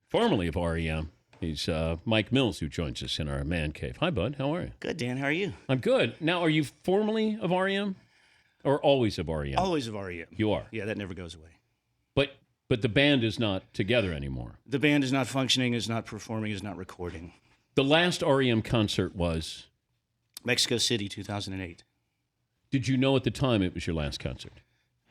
formerly of R.E.M. He's Mike Mills, who joins us in our man cave. Hi, bud. How are you? Good, Dan. How are you? I'm good. Now, are you formerly of R.E.M. or always of R.E.M.? Always of R.E.M. You are? Yeah, that never goes away. But the band is not together anymore. The band is not functioning, is not performing, is not recording. The last R.E.M. concert was? Mexico City, 2008. Did you know at the time it was your last concert?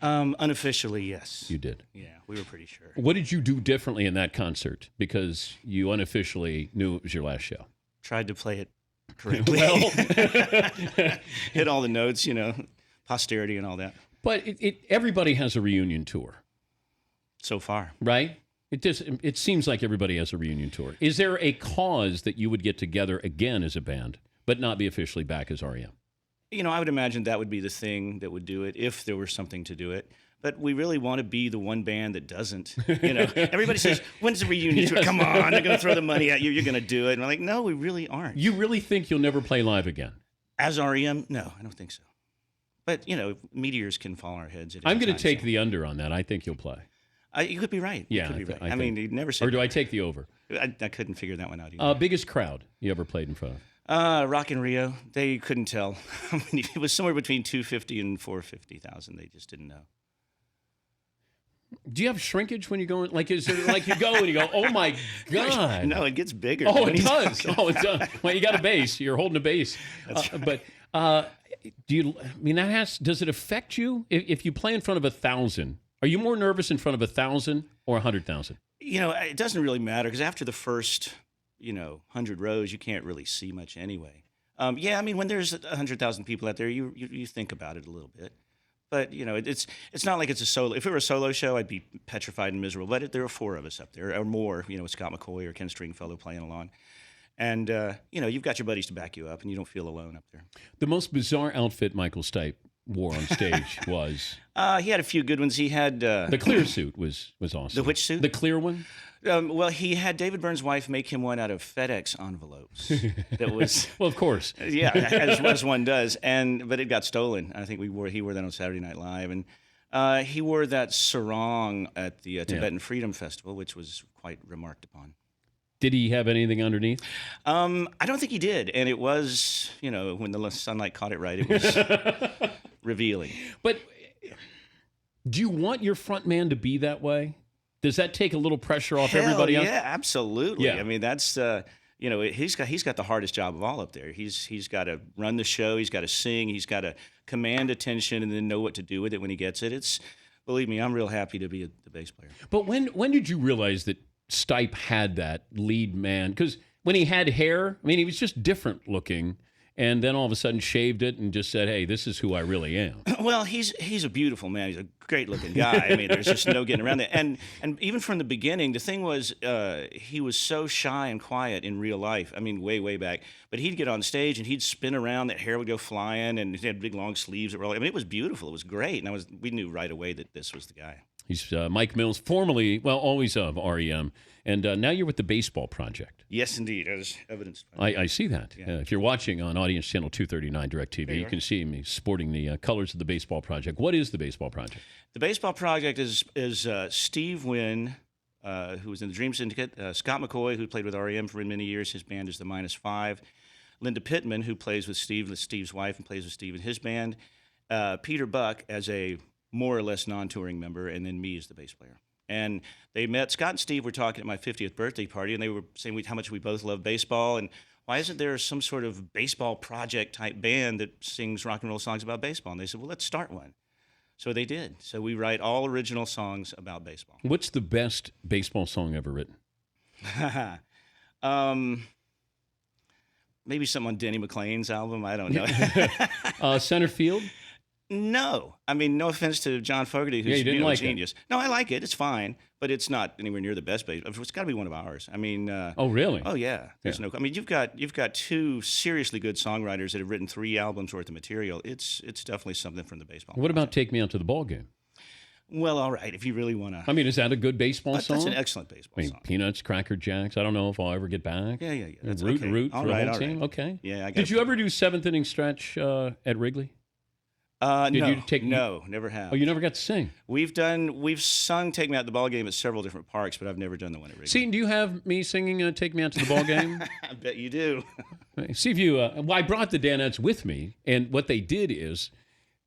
Unofficially, yes. You did? Yeah, we were pretty sure. What did you do differently in that concert? Because you unofficially knew it was your last show. Tried to play it correctly. Hit all the notes, posterity and all that. But everybody has a reunion tour. So far. Right? It seems like everybody has a reunion tour. Is there a cause that you would get together again as a band, but not be officially back as R.E.M.? I would imagine that would be the thing that would do it if there were something to do it. But we really want to be the one band that doesn't. Everybody says, when's the reunion tour? Come on, they're going to throw the money at you. You're going to do it. And we're like, no, we really aren't. You really think you'll never play live again? As R.E.M.? No, I don't think so. But, meteors can fall on our heads. I'm going to take the under on that. I think you'll play. You could be right. Yeah, you could be right. I mean, you never said. Or do I take the over? I couldn't figure that one out either. Biggest crowd you ever played in front of? Rock in Rio. They couldn't tell. I mean, it was somewhere between 250 and 450,000. They just didn't know. Do you have shrinkage when you go in? Like, is there like you go and you go, oh my God? No, it gets bigger. Oh, it does. Oh, it does. Well, you got a bass. You're holding a bass. That's right. But does it affect you if you play in front of 1,000? Are you more nervous in front of 1,000 or 100,000? It doesn't really matter because after the first, 100 rows, you can't really see much anyway. When there's 100,000 people out there, you think about it a little bit. But, it's not like it's a solo. If it were a solo show, I'd be petrified and miserable. But there are four of us up there, or more, with Scott McCoy or Ken Stringfellow playing along. And, you've got your buddies to back you up, and you don't feel alone up there. The most bizarre outfit Michael Stipe wore on stage was? He had a few good ones. He had... the clear suit was awesome. The which suit? The clear one? He had David Byrne's wife make him one out of FedEx envelopes. That was... Well, of course. Yeah, as one does. But it got stolen. I think he wore that on Saturday Night Live. And he wore that sarong at the Tibetan Freedom Festival, which was quite remarked upon. Did he have anything underneath? I don't think he did. And it was, when the sunlight caught it right, it was revealing. But do you want your front man to be that way? Does that take a little pressure off everybody else? Yeah, absolutely. Yeah. I mean, that's he's got the hardest job of all up there. He's got to run the show, he's got to sing, he's got to command attention, and then know what to do with it when he gets it. Believe me, I'm real happy to be the bass player. But when did you realize that Stipe had that lead man? Because when he had hair, he was just different looking. And then all of a sudden shaved it and just said, hey, this is who I really am. Well, he's a beautiful man. He's a great-looking guy. There's just no getting around that. And even from the beginning, the thing was he was so shy and quiet in real life. Way, way back. But he'd get on stage and he'd spin around. That hair would go flying, and he had big, long sleeves that were all... it was beautiful. It was great. And we knew right away that this was the guy. He's Mike Mills, formerly, always of R.E.M., and now you're with the Baseball Project. Yes, indeed, as evidenced. I see that. Yeah. If you're watching on Audience Channel 239 DirecTV, you can see me sporting the colors of the Baseball Project. What is the Baseball Project? The Baseball Project is Steve Wynn, who was in the Dream Syndicate, Scott McCoy, who played with R.E.M. for many years. His band is the -5. Linda Pittman, who plays with Steve's wife, and plays with Steve in his band. Peter Buck as a more or less non-touring member, and then me as the bass player. And they met, Scott and Steve were talking at my 50th birthday party, and they were saying how much we both love baseball, and why isn't there some sort of baseball project type band that sings rock and roll songs about baseball? And they said, well, let's start one. So they did. So we write all original songs about baseball. What's the best baseball song ever written? Maybe something on Denny McClain's album. I don't know. Center Field? No. No offense to John Fogerty, who's a genius. No, I like it. It's fine, but it's not anywhere near the best bass. It's got to be one of ours. Oh, really? Oh, yeah. There's no. You've got two seriously good songwriters that have written 3 albums worth of material. It's definitely something from the baseball. What about Take Me Out to the Ball Game? Well, all right, if you really want to. Is that a good baseball song? That's an excellent baseball song. Peanuts, Cracker Jacks. I don't know if I'll ever get back. Yeah. That's root for the whole team. Right. Okay. Yeah. Did you ever do 7th inning stretch at Wrigley? Did No, you take? no, never have. Oh, you never got to sing. We've sung "Take Me Out to the Ball Game" at several different parks, but I've never done the one at Wrigley. See, do you have me singing "Take Me Out to the Ball Game"? I bet you do. See if you. Well, I brought the Danettes with me, and what they did is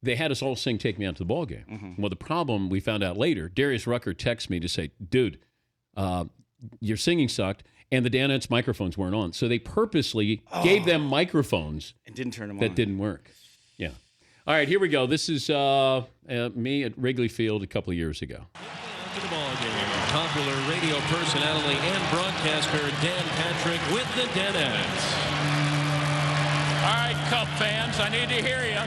they had us all sing "Take Me Out to the Ball Game." Mm-hmm. Well, the problem we found out later, Darius Rucker texted me to say, "Dude, your singing sucked." And the Danettes microphones weren't on. So they purposely gave them microphones And didn't turn them that on. didn't work. Yeah. All right, here we go. This is me at Wrigley Field a couple of years ago. To the ball game. Popular radio personality and broadcaster Dan Patrick with the Danettes. All right, Cub fans, I need to hear you.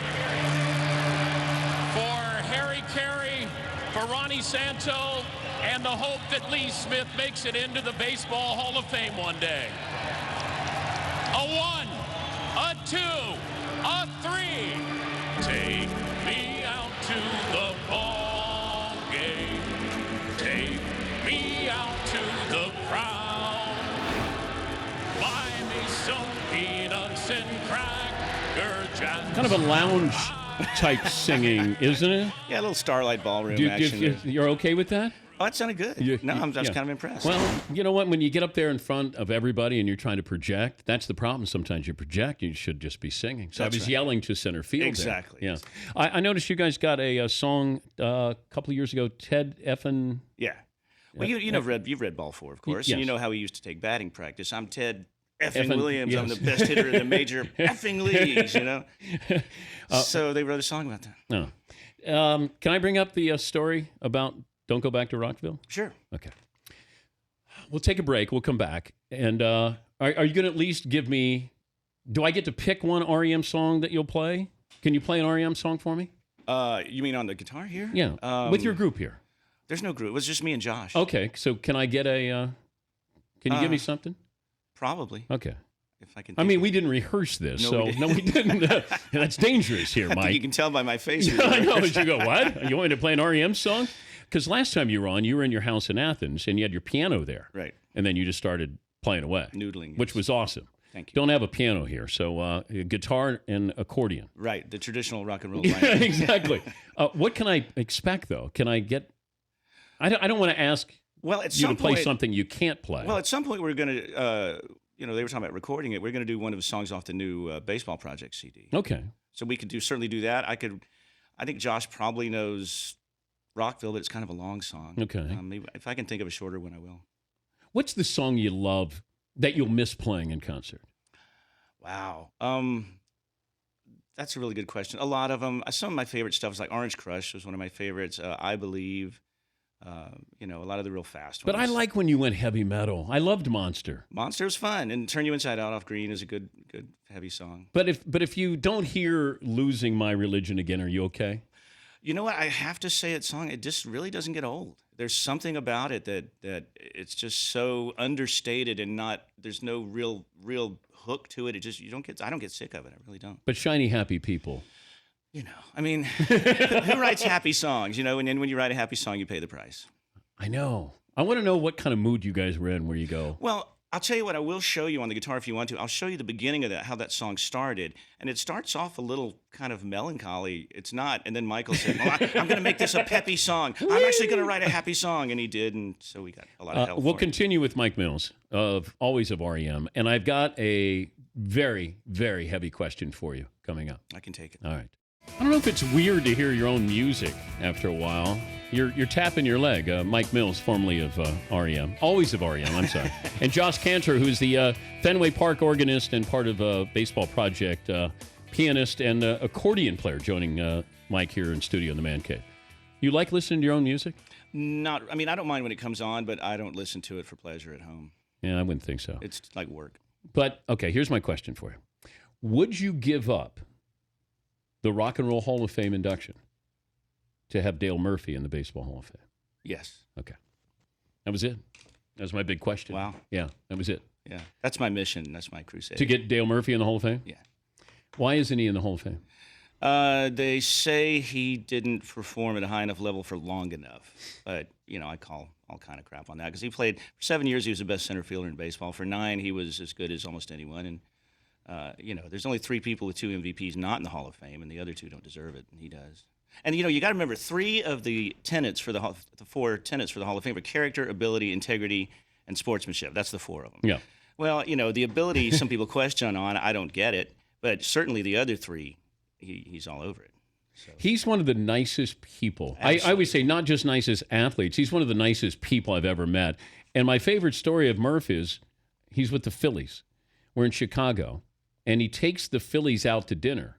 For Harry Carey, for Ronnie Santo, and the hope that Lee Smith makes it into the Baseball Hall of Fame one day. A 1, a 2, a 3. Take me out to the ball game. Take me out to the crowd. Buy me some peanuts and cracker jams. Kind of a lounge type singing, isn't it? Yeah, a little Starlight Ballroom action. You're okay with that? Oh, that sounded good. I was kind of impressed. Well, you know what? When you get up there in front of everybody and you're tryrying to project, that's the problem. Sometimes you project, you should just be singing. So That's I was right. yelling to center field. Exactly. There. Yeah. I noticed you guys got a song a couple of years ago, Ted Effin. Yeah. Well, you've read Ball 4, of course, Yes. and you know how he used to take batting practice. I'm Ted effing Effin- Williams. I'm yes. the best hitter in the major effing leagues, you know? So they wrote a song about that. No. Can I bring up the story about Don't Go Back to Rockville? Sure. Okay. We'll take a break. We'll come back. And are you going to at least give me, do I get to pick one R.E.M. song that you'll play? Can you play an R.E.M. song for me? You mean on the guitar here? Yeah. With your group here. There's no group. It was just me and Josh. Okay. So can I get a, can you give me something? Probably. Okay. If I can. I mean, we didn't rehearse this, No, we so no, we didn't. That's dangerous here, I think you Mike. can tell by my face. I know. As you go, what? You wanted to play an R.E.M. song? Because last time you were on, you were in your house in Athens, and you had your piano there. Right. And then you just started playing away. Noodling. Which yes. was awesome. Thank you. Don't have a piano here, so guitar and accordion. Right. The traditional rock and roll Yeah, lineup. exactly. What can I expect, though? Can I get... I don't want to ask Well, at you some to play point, something you can't play. Well, at some point we're going to, they were talking about recording it. We're going to do one of the songs off the new Baseball Project CD. Okay. So we could certainly do that. I think Josh probably knows Rockville, but it's kind of a long song. Okay. Maybe if I can think of a shorter one, I will. What's the song you love that you'll miss playing in concert? Wow. That's a really good question. A lot of them. Some of my favorite stuff is like Orange Crush was one of my favorites. I Believe. A lot of the real fast ones. But I like when you went heavy metal. I loved Monster. Monster was fun, and Turn You Inside Out off Green is a good heavy song. But if you don't hear Losing My Religion Again, are you okay? You know what? I have to say, that song, it just really doesn't get old. There's something about it that it's just so understated and there's no real hook to it. I don't get sick of it. I really don't. But Shiny Happy People. I mean, who writes happy songs? And when you write a happy song, you pay the price. I know. I want to know what kind of mood you guys were in where you go. Well, I'll tell you what, I will show you on the guitar if you want to. I'll show you the beginning of that, how that song started. And it starts off a little kind of melancholy. It's not. And then Michael said, well, I'm going to make this a peppy song. I'm actually going to write a happy song. And he did. And so we got a lot of help. We'll for it. continue with Mike Mills, always of R.E.M. And I've got a very, very heavy question for you coming up. I can take it. All right. I don't know if it's weird to hear your own music after a while. You're tapping your leg. Mike Mills, formerly of R.E.M., always of R.E.M., I'm sorry. And Josh Cantor, who's the Fenway Park organist and part of Baseball Project, pianist and accordion player, joining Mike here in studio in the Man Cave. You like listening to your own music? I don't mind when it comes on, but I don't listen to it for pleasure at home. Yeah, I wouldn't think so. It's like work. But, okay, here's my question for you. Would you give up the Rock and Roll Hall of Fame induction to have Dale Murphy in the Baseball Hall of Fame? Yes. Okay. That was it. That was my big question. Wow. Yeah, that was it. Yeah. That's my mission. That's my crusade. To get Dale Murphy in the Hall of Fame? Yeah. Why isn't he in the Hall of Fame? They say he didn't perform at a high enough level for long enough. But, I call all kind of crap on that because he played for 7 years. He was the best center fielder in baseball. For 9, he was as good as almost anyone. And there's only 3 people with 2 MVPs not in the Hall of Fame, and the other 2 don't deserve it, and he does. And, you got to remember, 3 of the tenets for the 4 tenets for the Hall of Fame are character, ability, integrity, and sportsmanship. That's the 4 of them. Yeah. Well, the ability, some people question on, I don't get it, but certainly the other 3, he's all over it. So. He's one of the nicest people. I always say not just nicest athletes. He's one of the nicest people I've ever met. And my favorite story of Murph is he's with the Phillies. We're in Chicago, and he takes the Phillies out to dinner.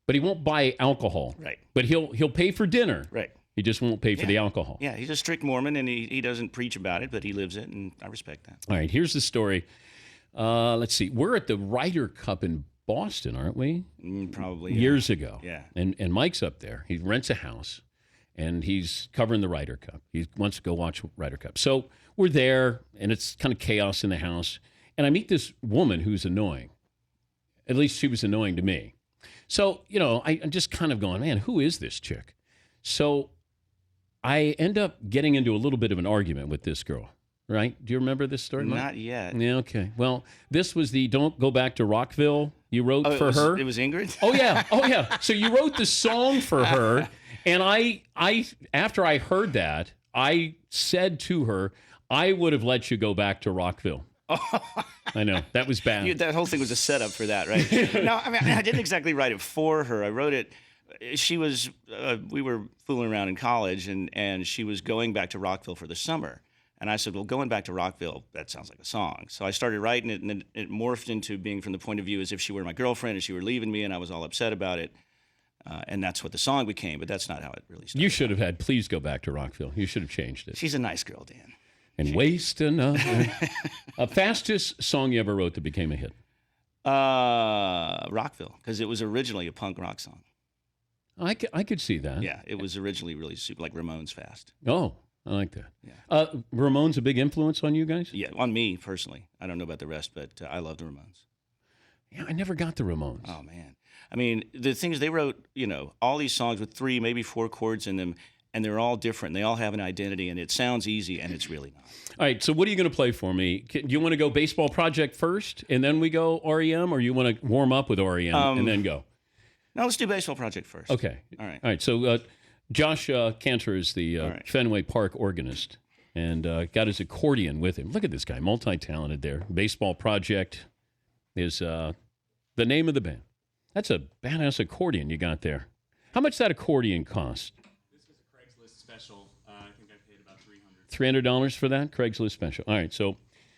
But he won't buy alcohol. Right. But he'll pay for dinner. Right. He just won't pay for the alcohol. Yeah, he's a strict Mormon, and he doesn't preach about it, but he lives it, and I respect that. All right, here's the story. Let's see. We're at the Ryder Cup in Boston, aren't we? Probably. Years ago. Yeah. And Mike's up there. He rents a house, and he's covering the Ryder Cup. He wants to go watch Ryder Cup. So we're there, and it's kind of chaos in the house. And I meet this woman who's annoying. At least she was annoying to me. So, I'm just kind of going, man, who is this chick? So I end up getting into a little bit of an argument with this girl, right? Do you remember this story, Mike? Not yet. Yeah, okay. Well, this was the Don't Go Back to Rockville you wrote for her. It was Ingrid? Oh, yeah. So you wrote the song for her, and I after I heard that, I said to her, I would have let you go back to Rockville. I know. That was bad. That whole thing was a setup for that, right? No, I didn't exactly write it for her. I wrote it. She was, we were fooling around in college, and she was going back to Rockville for the summer. And I said, well, going back to Rockville, that sounds like a song. So I started writing it, and then it morphed into being from the point of view as if she were my girlfriend and she were leaving me, and I was all upset about it. And that's what the song became, but that's not how it really started. You should have had Please Go Back to Rockville. You should have changed it. She's a nice girl, Dan. And Waste Another. Fastest song you ever wrote that became a hit? Rockville, because it was originally a punk rock song. I could see that. Yeah, it was originally really super, like Ramones Fast. Oh, I like that. Yeah. Ramones a big influence on you guys? Yeah, on me personally. I don't know about the rest, but I love the Ramones. Yeah, I never got the Ramones. Oh, man. I mean, the things they wrote, all these songs with 3, maybe 4 chords in them, and they're all different. They all have an identity, and it sounds easy, and it's really not. All right, so what are you going to play for me? Do you want to go Baseball Project first, and then we go R.E.M., or you want to warm up with R.E.M. and then go? No, let's do Baseball Project first. Okay. All right. All right, so Josh Cantor is the Fenway Park organist, and got his accordion with him. Look at this guy, multi-talented there. Baseball Project is the name of the band. That's a badass accordion you got there. How much that accordion cost? Special. I think I paid about $300. $300 for that Craigslist special. All right, so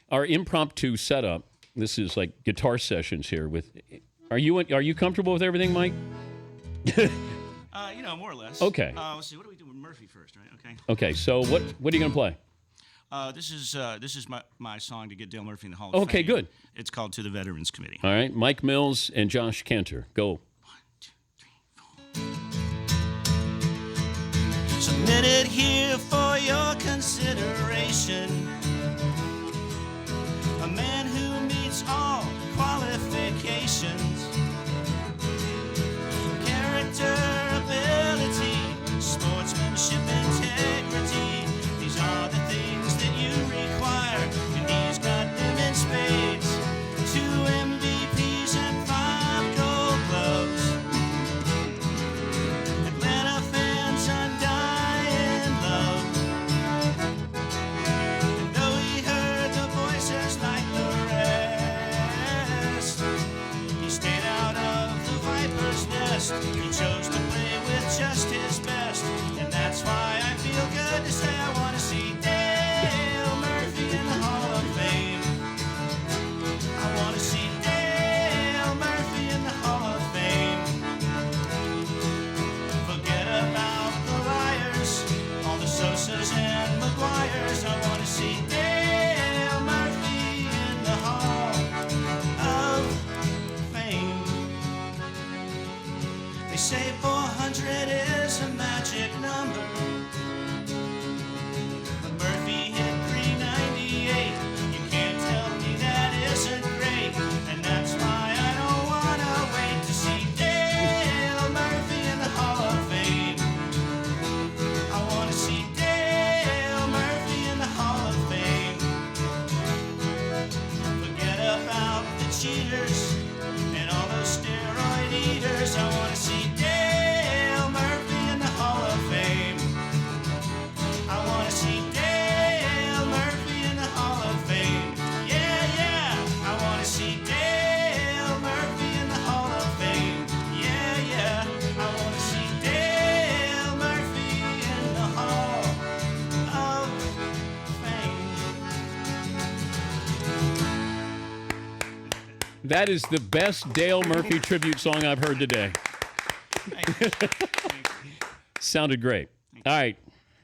our impromptu setup. This is like guitar sessions here. Are you comfortable with everything, Mike? More or less. Okay. Let's see. What do we do with Murphy first, right? Okay. Okay. So what are you gonna play? This is my song to get Dale Murphy in the Hall of Fame. Okay, good. It's called To the Veterans Committee. All right, Mike Mills and Josh Cantor. Go. 1, 2, 3, 4. Submitted here for your consideration. A man who meets all qualifications. Character, ability, sportsmanship, integrity. These are the things that you require, and he's got them in spades. 2 MVPs and 5 gold gloves. Atlanta fans undying love. And though he heard the voices like the rest, he stayed out of the viper's nest. He chose to play with just his best, and that's why That is the best Dale Murphy tribute song I've heard today. Sounded great. All right.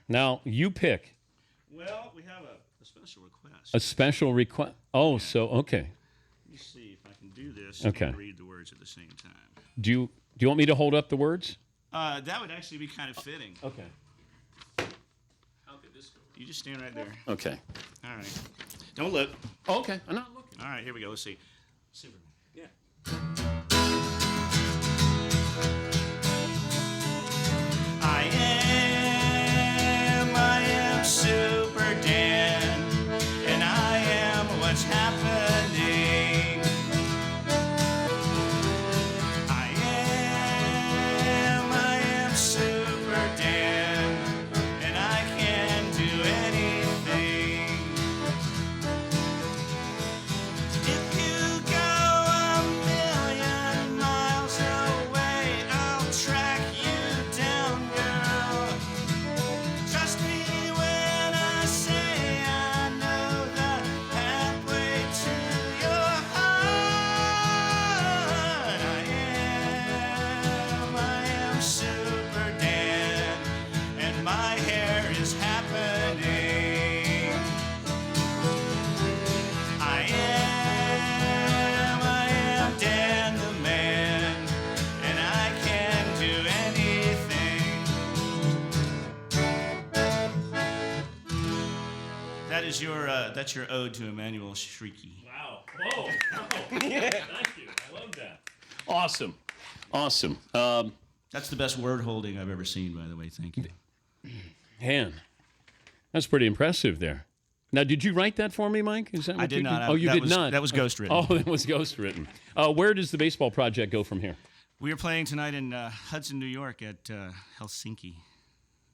Now, you pick. Well, we have a special request. A special request. Oh, so, okay. Let me see if I can do this Okay. and read the words at the same time. Do you want me to hold up the words? That would actually be kind of fitting. Okay. How could this go? You just stand right there. Okay. All right. Don't look. Oh, okay. I'm not looking. All right, here we go. Let's see. Superman. Yeah. I am Super Dan, and I am what's happening. I am Super Dan, and I can do anything. If you go a million miles away, I'll track you down, girl. Trust me when I say I know the pathway to your heart. I am Super Dan, and my hair is happening. I am Dan the man, and I can do anything. That's your ode to Emmanuel Shrieky. Wow. Whoa. Yeah. Thank you. I love that. Awesome. Awesome. That's the best word holding I've ever seen, by the way. Thank you. Man, that's pretty impressive there. Now, did you write that for me, Mike? Is that what I did not. Oh, you That did was- not. that was ghostwritten. Oh, that was ghostwritten. Where does the baseball project go from here? We are playing tonight in Hudson, New York at Helsinki.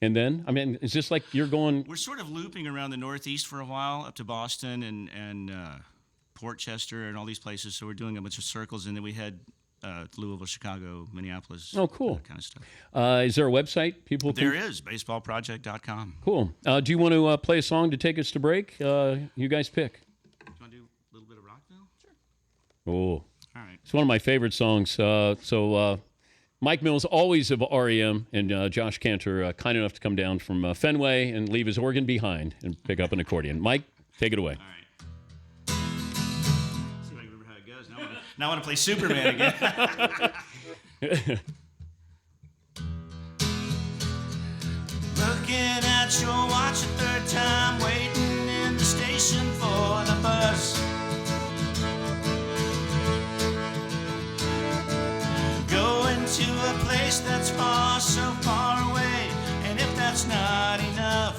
And then, I mean, is this like you're going? We're sort of looping around the Northeast for a while, up to Boston and Port Chester and all these places. So we're doing a bunch of circles, and then we head Louisville, Chicago, Minneapolis. Oh, cool. That kind of stuff. Is there a website people can? There is baseballproject.com. Cool. Do you want to play a song to take us to break? You guys pick. Do you want to do a little bit of Rockville? Sure. Oh, All right. it's one of my favorite songs. Mike Mills, always of R.E.M., and Josh Cantor, kind enough to come down from Fenway and leave his organ behind and pick up an accordion. Mike, take it away. All right. See if I can remember how it goes. Now I want to play Superman again. Looking at your watch a third time, waiting in the station for the bus. Going to a place that's far, so far away, and if that's not enough,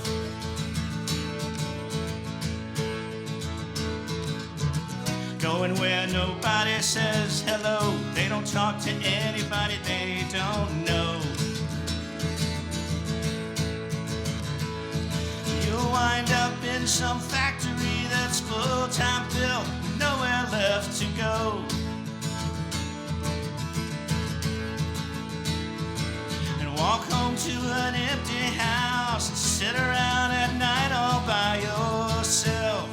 going where nobody says hello, they don't talk to anybody they don't know. You'll wind up in some factory that's full-time built, with nowhere left to go. Walk home to an empty house and sit around at night all by yourself.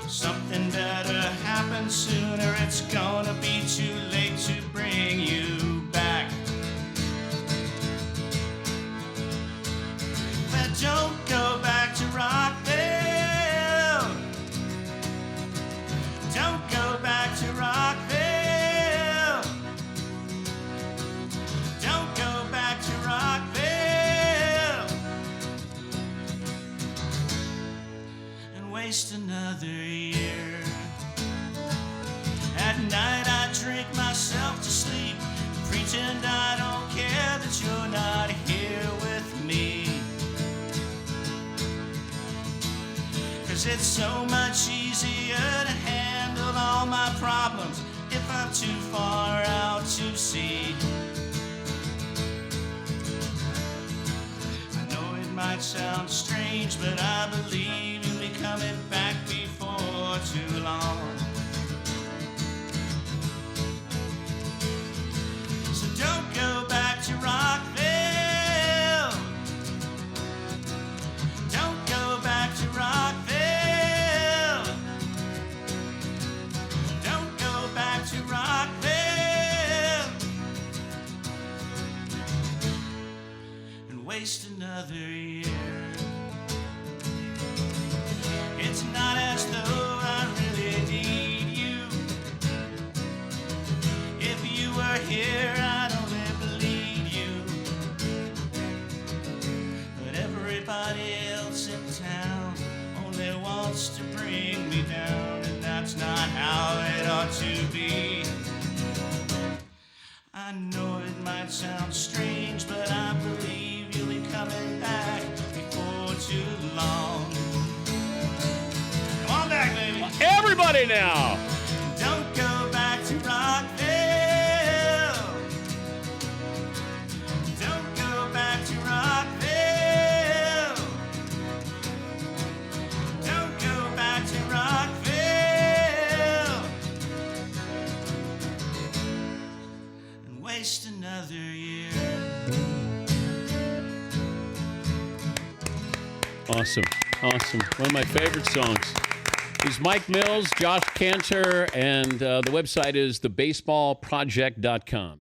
Something better happens sooner, it's gonna be too late to bring you back. But don't go back to Rockville. Don't go back to Rockville. Don't go back to Rockville and waste another year. At night I drink myself to sleep, pretend I don't care that you're not here with me. 'Cause it's so much easier to handle all my problems if I'm too far out to see. Might sound strange, but I believe you'll be coming back before too long. So don't go back to Rockville. Don't go back to Rockville. waste another year. It's not as though I really need you. If you were here, I'd only bleed you. But everybody else in town only wants to bring me down, and that's not how it ought to be. I know it might sound strange, but I believe you'll be coming back before too long. Come on back, baby. Everybody now. Don't go back to Rockville. Don't go back to Rockville. Don't go back to Rockville and waste another year. Awesome. Awesome. One of my favorite songs. Is Mike Mills, Josh Cantor, and the website is thebaseballproject.com.